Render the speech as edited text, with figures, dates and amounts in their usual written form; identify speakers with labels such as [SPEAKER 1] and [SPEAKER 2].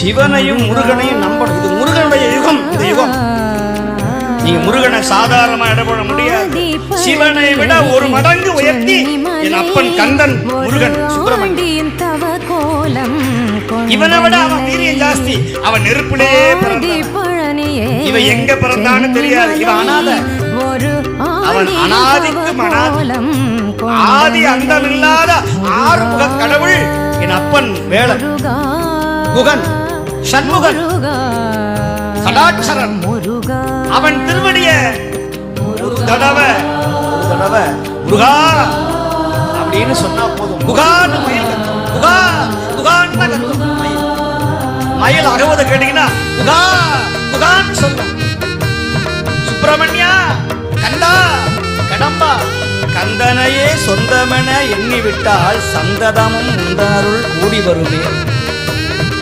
[SPEAKER 1] சிவனையும் முருகனையும் நம்பணும். இது முருகனுடைய யுகம். இந்த யுகம் நீங்க முருகனை சாதாரணமா இடப்பட முடியாது. சிவனை விட ஒரு மடங்கு உயர்த்தி என் அப்பன் கந்தன் முருகன் சுப்பிரமணியன். இவனை விட அவன் வீரியம் ஜாஸ்தி. அவன் நெருப்பிலே பிறந்தான். இவன் எங்க பிறந்தான்னு தெரியாது. இவன் அனாத. அவன் அனாதிக்கு மனாதி, ஆதி அந்தமில்லாத ஆறுமுக கடவுள் என் அப்பன் வேலன், குகன், சண்முகன், சடாட்சரன். அவன் திருவடிய ஒரு தடவை முருகா அப்படின்னு சொன்னா போதும். குகான்னு மயில் கத்தும். குகா குகான்னு கத்தும் மயில். மயில் அகவத கேட்டீங்கன்னா குகா குகான்னு சொல்லும். சுப்பிரமணியா, கந்தா, கடம்பா, கந்தனையே சொந்தமென எண்ணி விட்டால் சந்ததமும் உந்தருள் கூடி வருமே.